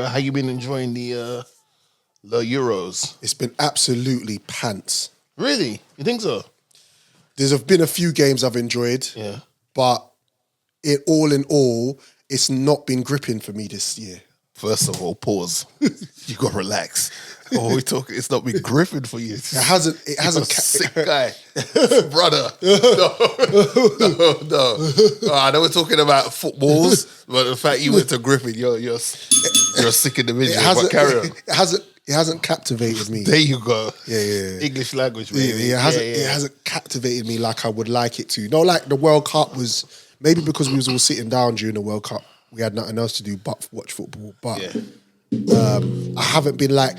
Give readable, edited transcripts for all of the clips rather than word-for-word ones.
How you been enjoying the Euros? It's been absolutely pants. Really? You think so? There's been a few games I've enjoyed, but in all, it's not been gripping for me this year. First of all, pause. You got to relax. Oh, we talking. It's not been gripping for you. It hasn't. Sick guy, brother. No. I know we're talking about footballs, but the fact you went to Griffin, you're a sick individual. But carry on. It hasn't captivated me. There you go. Yeah. English language, baby. Yeah, it hasn't captivated me like I would like it to. No, like the World Cup was maybe because we was all sitting down during the World Cup. We had nothing else to do but watch football. But I haven't been like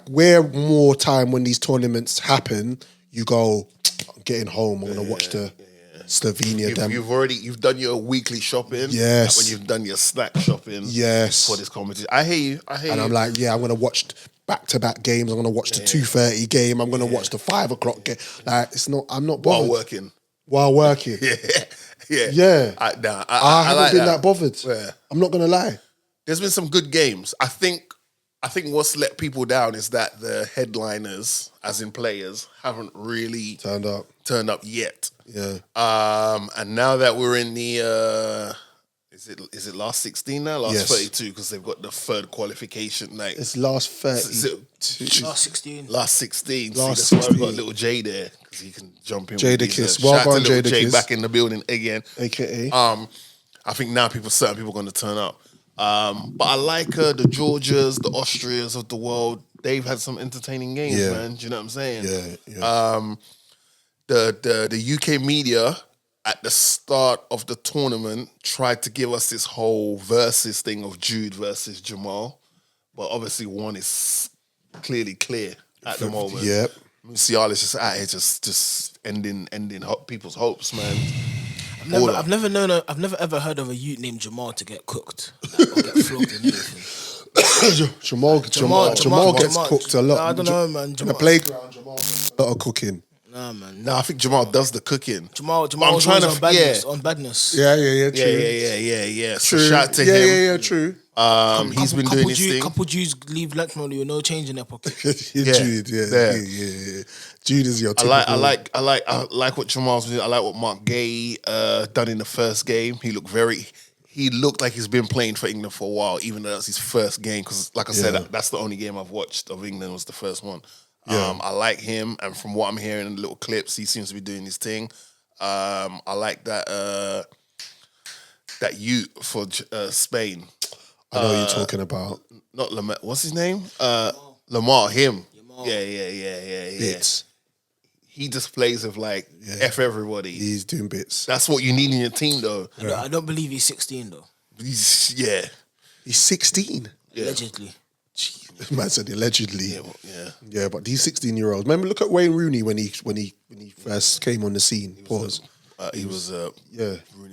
where more time when these tournaments happen, you go, I'm getting home. I'm gonna watch the Slovenia. You've done your weekly shopping. Yes. When you've done your snack shopping. Yes. For this competition, I hear you. And I'm like, I'm gonna watch back-to-back games. I'm gonna watch the 2:30 game. I'm gonna watch the 5 o'clock game. Like I'm not bothered. While working. Yeah. I haven't been that bothered. Yeah. I'm not gonna lie. There's been some good games. I think what's let people down is that the headliners, as in players, haven't really turned up yet. Yeah. And now that we're in the is it last 16 now? Last 32 because they've got the third qualification. Like it's last 32. Last 16. Last 16. Last See, that's 16. why we've got little Jay there because he can jump in. Jada with Kiss. Shout out to Jada little Jay Kiss. back in the building again. AKA. I think now certain people are going to turn up. But I like the Georgias, the Austrias of the world. They've had some entertaining games, man. Do you know what I'm saying? Yeah. The UK media at the start of the tournament tried to give us this whole versus thing of Jude versus Jamal, but obviously one is clearly clear at the moment. Yep. Musiala's just out here, just ending people's hopes, man. I've never ever heard of a youth named Jamal to get cooked or get flogged in anything. Jamal gets cooked a lot. I don't know, man. In the playground, Jamal does a lot of cooking. Nah, man. I think Jamal does the cooking. Jamal was trying on badness. Yeah, true. Yeah. So True. shout to him. Yeah, true. He's been doing his thing. Couple Jews leave matrimony with no change in their pocket. Jude, yeah. Jude is your typical. I like what Jamal's doing. I like what Mark Gay done in the first game. He looked like he's been playing for England for a while, even though that's his first game. Because, like I said, that's the only game I've watched of England was the first one. Yeah. I like him, and from what I'm hearing in the little clips, he seems to be doing his thing. I like that youth for Spain. I know what you're talking about. Not Lamar. What's his name? Lamar. Him. Yeah. Bits. He just plays with F everybody. He's doing bits. That's what you need in your team, though. I don't believe he's 16 though. He's 16. Yeah. Allegedly. Man said allegedly. Yeah, but these 16-year-olds. Remember, look at Wayne Rooney when he first came on the scene. Pause. Rooney was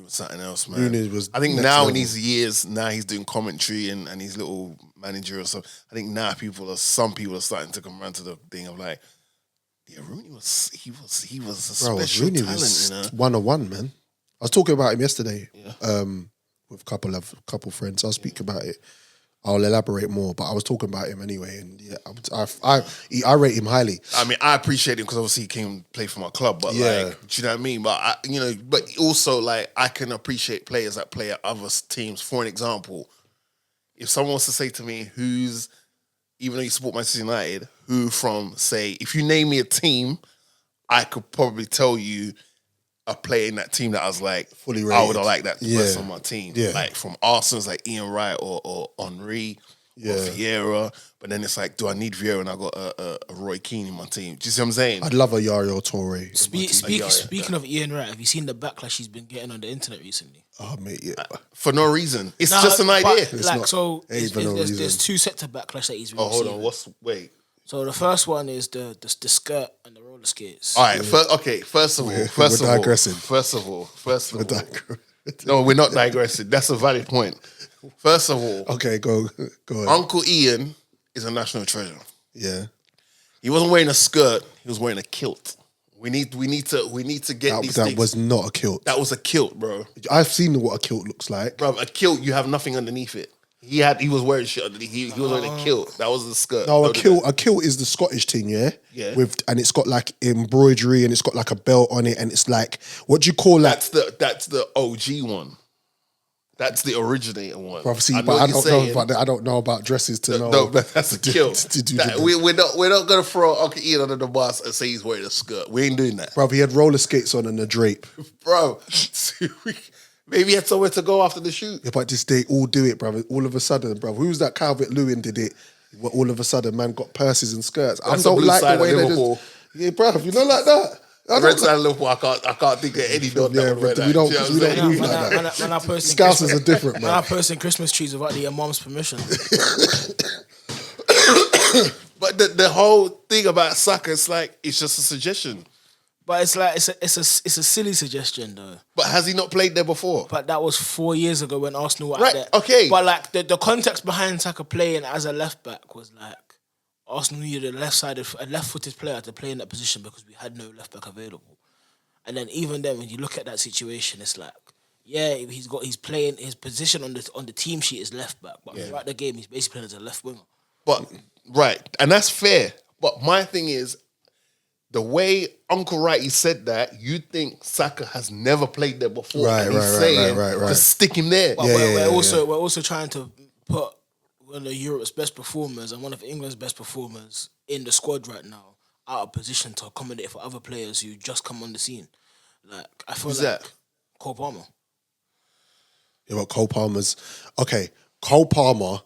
something else, man. Rooney was. I think now in these years, now he's doing commentary and his little manager or something. I think now some people are starting to come around to the thing of like, Rooney was he was a special Rooney talent, was you know. 101, man. I was talking about him yesterday with a couple friends. I'll speak about it. I'll elaborate more, but I was talking about him anyway, and I rate him highly. I mean, I appreciate him because obviously he came and play for my club, but do you know what I mean? But but also I can appreciate players that play at other teams. For an example, if someone wants to say to me, even though you support Manchester United, if you name me a team, I could probably tell you a player in that team that I was like, fully rated. I would have liked that person on my team. Yeah. Like from Arsenal's like Ian Wright or Henry or Vieira. But then it's like, do I need Vieira and I got a Roy Keane in my team? Do you see what I'm saying? I'd love a Yaya Toure. Speaking of Ian Wright, have you seen the backlash he's been getting on the internet recently? Oh, mate, for no reason. It's just an idea. There's two sets of backlash that he's receiving. Hold on. Wait. So the first one is the skirt and the roller skates. All right. First of all. No, we're not digressing. That's a valid point. First of all. Okay, go on. Uncle Ian is a national treasure. Yeah. He wasn't wearing a skirt. He was wearing a kilt. We need to get these That things. was not a kilt. That was a kilt, bro. I've seen what a kilt looks like. Bro, a kilt, you have nothing underneath it. He was wearing shit underneath. He was wearing a kilt. That was the skirt. No, a kilt is the Scottish thing, yeah? Yeah. And it's got like embroidery and it's got like a belt on it and it's like, what do you call that? That's the OG one. That's the originator one. Bro, see, but I don't know about dresses to know. No, but that's a kilt. to do we're not gonna throw Uncle Ian under the bus and say he's wearing a skirt. We ain't doing that. Bro, he had roller skates on and a drape. Bro, maybe he had somewhere to go after the shoot. Yeah, but just they all do it, brother. All of a sudden, bro. Who's that Calvert Lewin did it? Well, all of a sudden, man got purses and skirts. I don't like the way they just... Yeah, bro, you know like that? Red side of Liverpool, I can't think of any dog that would wear that. We don't move like that. Scousers are different, man. When I posting Christmas trees without your mom's permission. But the whole thing about soccer, it's like, it's just a suggestion. But it's like it's a silly suggestion though. But has he not played there before? But that was 4 years ago when Arsenal were right, out there. Okay. But like the context behind Saka playing as a left back was like Arsenal needed a left-footed player to play in that position because we had no left back available. And then even then, when you look at that situation, it's like, yeah, he's playing his position on the team sheet is left back, but throughout the game he's basically playing as a left winger. But right, and that's fair. But my thing is, the way Uncle Righty said that, you think Saka has never played there before. Right. To stick him there. But we're also trying to put one of Europe's best performers and one of England's best performers in the squad right now out of position to accommodate for other players who just come on the scene. Like I feel Who's like that? Cole Palmer. Yeah, but Cole Palmer's... Okay, Cole Palmer,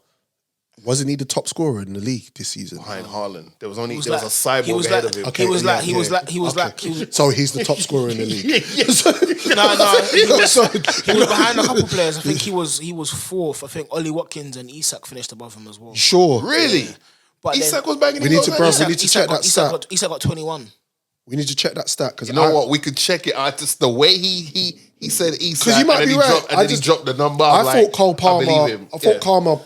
wasn't he the top scorer in the league this season? Behind Haaland. There was a cyborg ahead of him. Okay, so he's the top scorer in the league. He was behind a couple players. I think he was fourth. I think Ollie Watkins and Isak finished above him as well. Sure. Really? Yeah. But Isak was banging. We need to check that stat. Isak got 21. We need to check that stat because you know what? We could check it. Just the way he said Isak, because you might be right. He dropped the number. I thought Cole Palmer. I thought Cole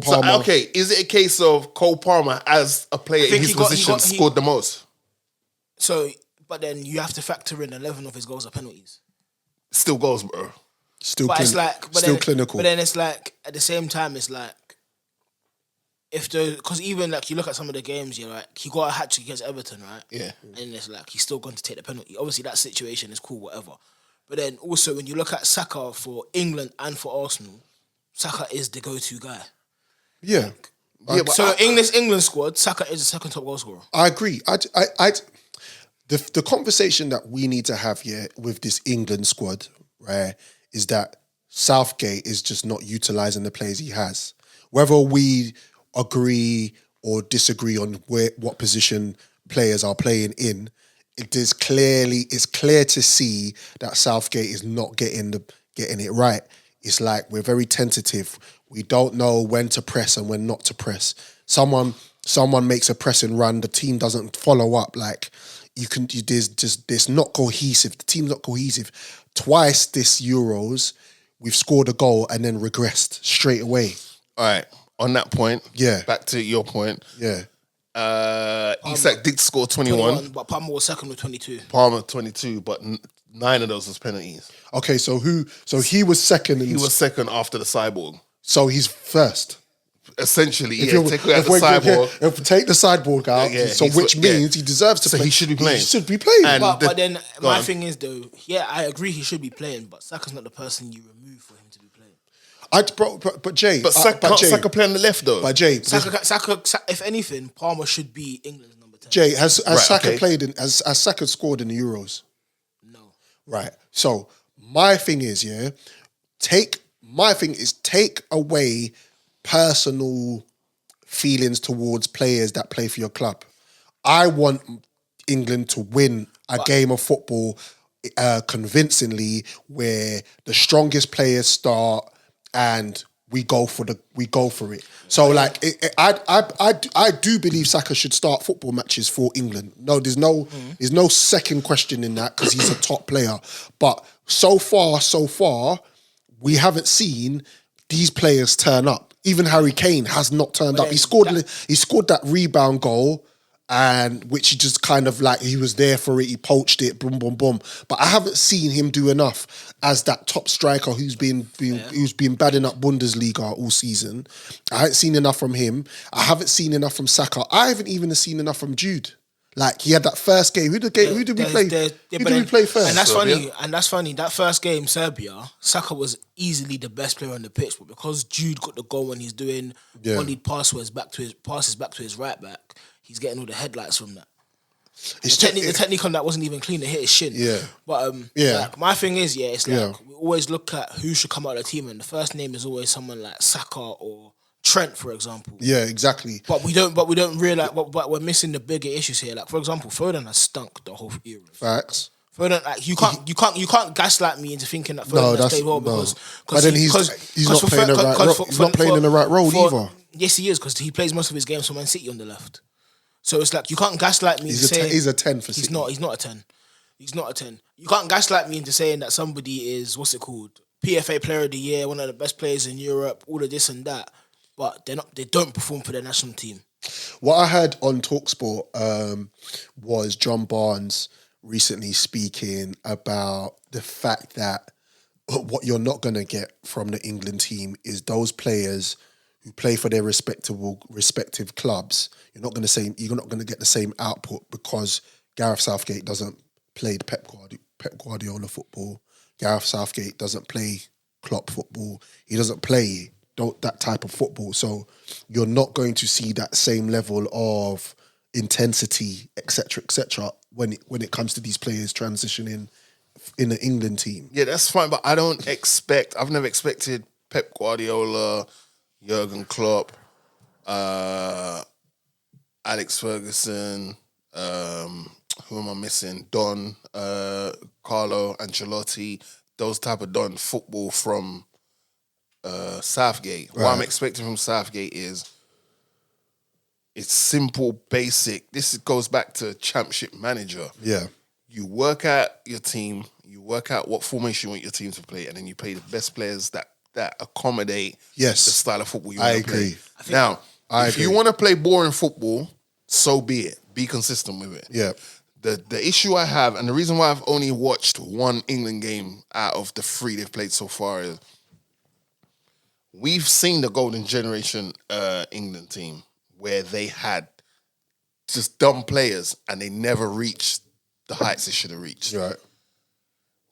Palmer. So, okay, is it a case of Cole Palmer as a player in his position scored the most? So, but then you have to factor in 11 of his goals are penalties. Still goals, bro. Still clinical. But then it's like at the same time, it's like because even like you look at some of the games, you're like he got a hat trick against Everton, right? Yeah. And it's like he's still going to take the penalty. Obviously, that situation is cool, whatever. But then also when you look at Saka for England and for Arsenal, Saka is the go-to guy. Yeah. So England squad, Saka is the second top goal scorer. I agree. The conversation that we need to have here with this England squad, right, is that Southgate is just not utilising the players he has. Whether we agree or disagree on what position players are playing in, it's clear to see that Southgate is not getting it right. It's like we're very tentative. We don't know when to press and when not to press. Someone makes a pressing run, the team doesn't follow up. Like there's not cohesive. The team's not cohesive. Twice this Euros, we've scored a goal and then regressed straight away. All right. On that point, back to your point. Yeah. Isak did score 21. But Palmer was second with 22. Palmer 22, but 9 of those was penalties. Okay, so he was second. He was second after the cyborg. So he's first. Essentially, take out the cyborg. If we take the cyborg out, which means he deserves to play. So he should be playing. He should be playing. But then my thing is though, I agree he should be playing, but Saka's not the person you remove for him to be playing. But Jay, Saka play on the left though. But Jay, Saka, if anything, Palmer should be England's number 10. Jay, has Saka played has Saka scored in the Euros? No. Right. So my thing is, take away personal feelings towards players that play for your club. I want England to win a game of football convincingly, where the strongest players start and we go for it. So I do believe Saka should start football matches for England. No, there's no second question in that because he's a top player. But so far, we haven't seen these players turn up. Even Harry Kane has not turned up. He scored that rebound goal and which he just kind of like, he was there for it, he poached it, boom, boom, boom. But I haven't seen him do enough as that top striker who's been badding up Bundesliga all season. I haven't seen enough from him. I haven't seen enough from Saka. I haven't even seen enough from Jude. Like, he had that first game. Who did we play? Who did we play first? And that's funny. That first game, Serbia, Saka was easily the best player on the pitch, but because Jude got the goal when he's doing volleyed passes back to his right back, he's getting all the headlights from that. The technique on that wasn't even clean. It hit his shin. Yeah. But like, my thing is, it's like we always look at who should come out of the team, and the first name is always someone like Saka or Trent, for example. Yeah, exactly. But we don't realize. But we're missing the bigger issues here. Like, for example, Foden has stunk the whole Euro. Facts. Foden, like, you can't gaslight me into thinking that Foden has played well because but then he's not playing the right role. He's not playing in the right role either. Yes, he is, because he plays most of his games for Man City on the left. So it's like, you can't gaslight me into saying he's a 10 for City. He's not a 10. He's not a 10. You can't gaslight me into saying that somebody is, what's it called, PFA Player of the Year, one of the best players in Europe, all of this and that, but they don't perform for their national team. What I heard on TalkSport was John Barnes recently speaking about the fact that what you're not going to get from the England team is those players who play for their respective clubs. You're not going to get the same output because Gareth Southgate doesn't play Pep Guardiola football. Gareth Southgate doesn't play Klopp football. He doesn't play that type of football. So you're not going to see that same level of intensity, etc., when it comes to these players transitioning in the England team. Yeah, that's fine, but I've never expected Pep Guardiola, Jurgen Klopp, Alex Ferguson, who am I missing? Don, Carlo Ancelotti, those type of Don football from Southgate. Right. What I'm expecting from Southgate is it's simple, basic. This goes back to Championship Manager. Yeah. You work out your team, you work out what formation you want your team to play, and then you play the best players that accommodate the style of football you want to play. Now, if you want to play boring football, so be it. Be consistent with it. Yeah. The issue I have, and the reason why I've only watched one England game out of the 3 they've played so far, is we've seen the golden generation England team where they had just dumb players and they never reached the heights they should have reached. Right.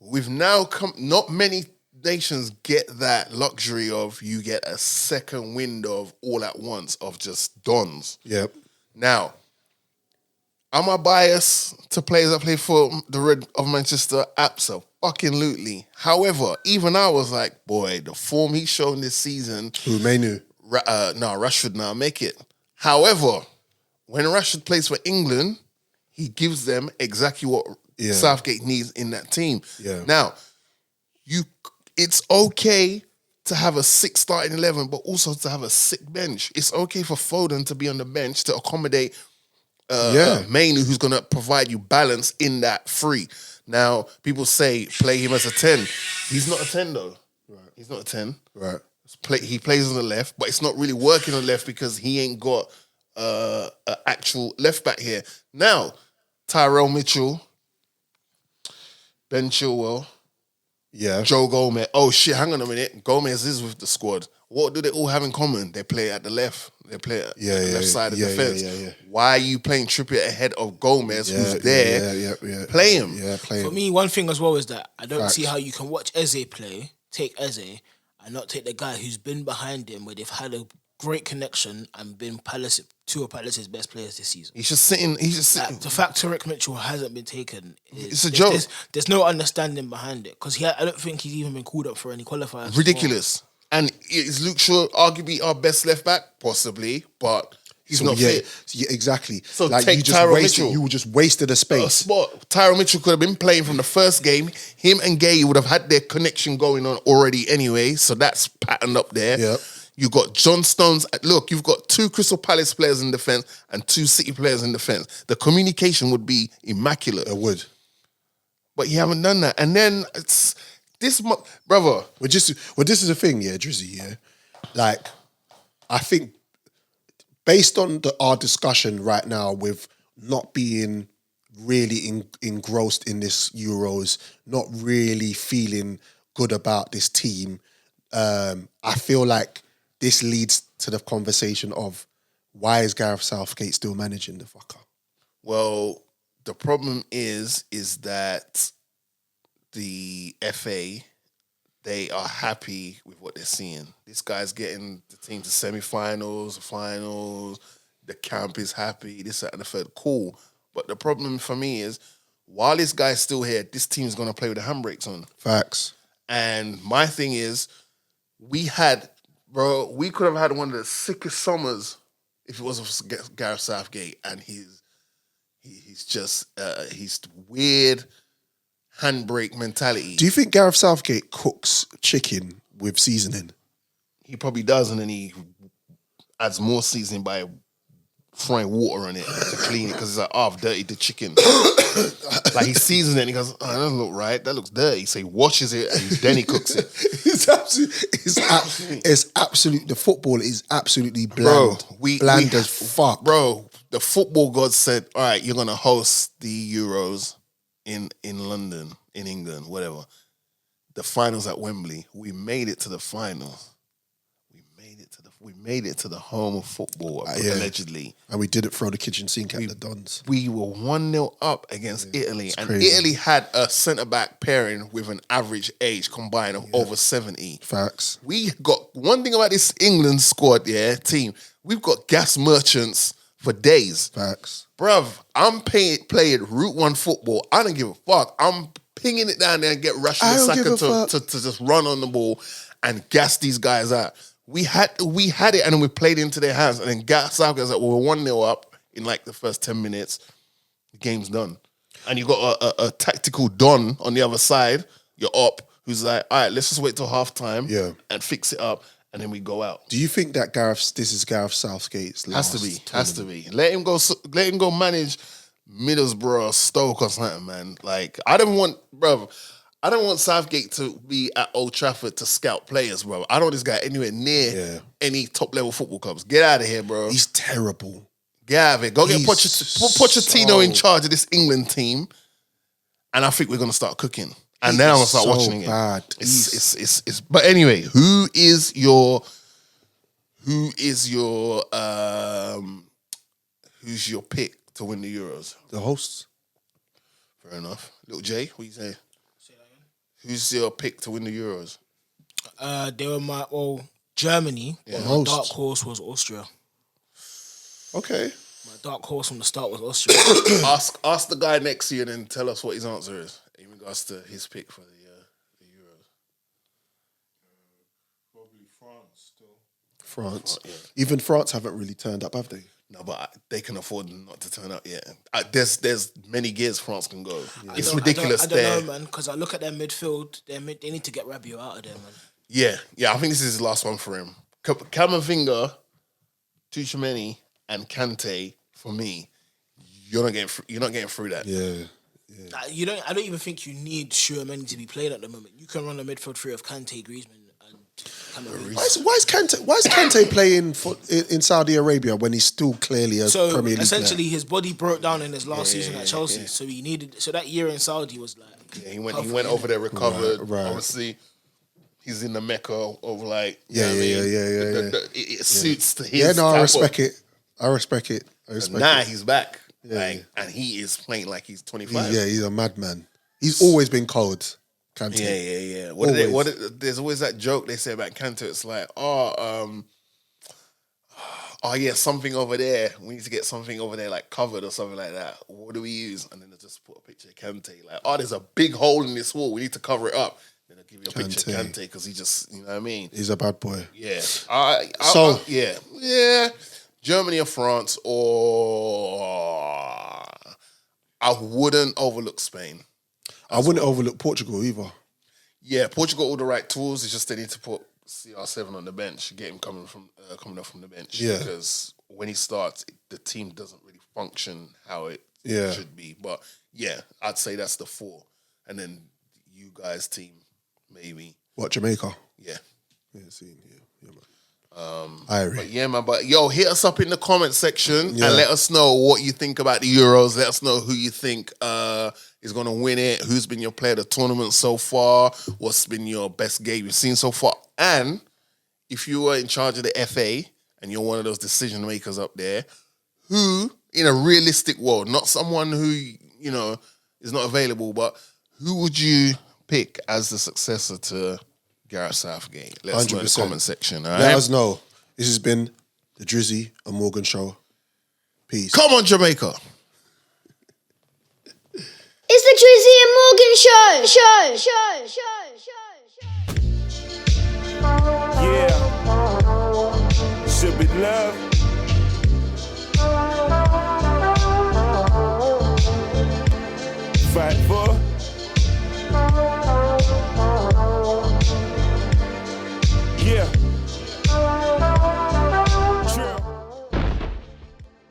We've now come, not many nations get that luxury of you get a second window of all at once of just dons. Yep. Now, am I biased to players that play for the Red of Manchester? Absolutely. However, even I was like, boy, the form he's shown this season. Who, Manu? Rashford now make it. However, when Rashford plays for England, he gives them exactly what Southgate needs in that team. Yeah. Now, it's okay to have a 6 starting 11, but also to have a sick bench. It's okay for Foden to be on the bench to accommodate Mainu, who's going to provide you balance in that 3. Now, people say play him as a 10. He's not a 10 though. Right. He's not a 10. Right. He plays on the left, but it's not really working on the left because he ain't got an actual left back here. Now, Tyrell Mitchell, Ben Chilwell, Joe Gomez. Oh shit, hang on a minute. Gomez is with the squad. What do they all have in common? They play at the left. They play at the left side of the defense. Why are you playing Trippier ahead of Gomez, who's there? Play him. Yeah, play him. For me, one thing as well is that I don't see how you can watch Eze play, take Eze, and not take the guy who's been behind him, where they've had a great connection and been two of Palace's best players this season. He's just sitting. Like, the fact Tariq Mitchell hasn't been taken, it's a joke. There's no understanding behind it, because I don't think he's even been called up for any qualifiers. Ridiculous. And is Luke Shaw arguably our best left back? Possibly, but he's not fit. Yeah, exactly. So like take Tyrell Mitchell. You just wasted a space. Tyrell Mitchell could have been playing from the first game. Him and Gay would have had their connection going on already anyway. So that's patterned up there. Yep. You got John Stones. Look, you've got 2 Crystal Palace players in defence and 2 City players in defence. The communication would be immaculate. It would. But you haven't done that. And then it's this, brother. Well, this is the thing, Drizzy, Like, I think based on our discussion right now with not being really engrossed in this Euros, not really feeling good about this team. I feel like this leads to the conversation of why is Gareth Southgate still managing the fucker? Well, the problem is that the FA, they are happy with what they're seeing. This guy's getting the team to semi-finals, finals. The camp is happy. This, that, and the third. Cool. But the problem for me is, while this guy's still here, this team's going to play with the handbrakes on. Facts. And my thing is, we could have had one of the sickest summers if it wasn't for Gareth Southgate and he's weird handbrake mentality. Do you think Gareth Southgate cooks chicken with seasoning? He probably does, and then he adds more seasoning by throwing water on it to clean it because it's like, I've dirtied the chicken. Like he seasons it and he goes, oh, that doesn't look right. That looks dirty. So he washes it and then he cooks it. It's absolute. The football is absolutely bland. Bland as fuck. Bro, the football god said, all right, you're going to host the Euros in London, in England, whatever. The finals at Wembley. We made it to the finals. We made it to the home of football, allegedly. And we didn't throw the kitchen sink at the Dons. We were 1-0 up against Italy. And crazy. Italy had a centre-back pairing with an average age combined of over 70. Facts. We got one thing about this England squad, team. We've got gas merchants for days. Facts. Bruv, I'm playing Route 1 football. I don't give a fuck. I'm pinging it down there and get Rashford Saka to just run on the ball and gas these guys out. We had it and then we played into their hands and then Gareth Southgate's like, well, we're 1-0 up in like the first 10 minutes. The game's done. And you got a tactical Don on the other side, you're up, who's like, all right, let's just wait till half time and fix it up and then we go out. Do you think that this is Gareth Southgate's last Has to be. Let him go manage Middlesbrough, Stoke or something, man. Like, I don't want Southgate to be at Old Trafford to scout players, bro. I don't want this guy anywhere near any top-level football clubs. Get out of here, bro. He's terrible. Get out of it. Go get Pochettino in charge of this England team, and I think we're going to start cooking. And then I'm going to start watching it. Bad. But anyway, who's your pick to win the Euros? The hosts. Fair enough. Little J, what you say? Who's your pick to win the Euros? They were Germany. Yeah. My dark horse was Austria. Okay. My dark horse from the start was Austria. Ask the guy next to you and then tell us what his answer is in regards to his pick for the Euros. Probably France still. France. Even France haven't really turned up, have they? No, but they can afford not to turn up yet. There's many gears France can go. Yeah. It's ridiculous. I don't know, man, because I look at their midfield. They need to get Rabiot out of there, man. Yeah. I think this is his last one for him. Camavinga, Tchouaméni, and Kante. For me, you're not getting through that. Yeah. I don't even think you need Tchouaméni to be playing at the moment. You can run a midfield three of Kante, Griezmann, and Camavinga. Why is Kante playing in Saudi Arabia when he's still clearly a Premier League essentially player? his body broke down in his last season at Chelsea, so he needed. So that year in Saudi was like he went over there, recovered. Right. Obviously, he's in the mecca of like it suits to his. Yeah, no, I respect it. Now he's back, and he is playing like he's 25. He's a madman. He's always been cold. Kante. Yeah. There's always that joke they say about Kante. It's like, something over there. We need to get something over there like covered or something like that. What do we use? And then they just put a picture of Kante. Like, there's a big hole in this wall. We need to cover it up. Then they'll give you a picture of Kante because he just, you know what I mean? He's a bad boy. Yeah. Yeah. Germany or France, or I wouldn't overlook Spain. I wouldn't overlook Portugal either. Yeah, Portugal got all the right tools. It's just they need to put CR7 on the bench, get him coming off from the bench. Yeah. Because when he starts, the team doesn't really function how it should be. But yeah, I'd say that's the 4. And then you guys' team, maybe. What, Jamaica? Yeah. Yeah, man. I agree. But yeah, man. But yo, hit us up in the comment section and let us know what you think about the Euros. Let us know who you think is going to win it. Who's been your player of the tournament so far? What's been your best game you've seen so far? And if you were in charge of the FA and you're one of those decision makers up there, who, in a realistic world, not someone who, you know, is not available, but who would you pick as the successor to Gareth Southgate? Let us know in the comment section. All right? Let us know. This has been the Drizzy and Morgan Show. Peace. Come on, Jamaica. It's the Drizzy and Morgan Show. Yeah, should be love. Fight for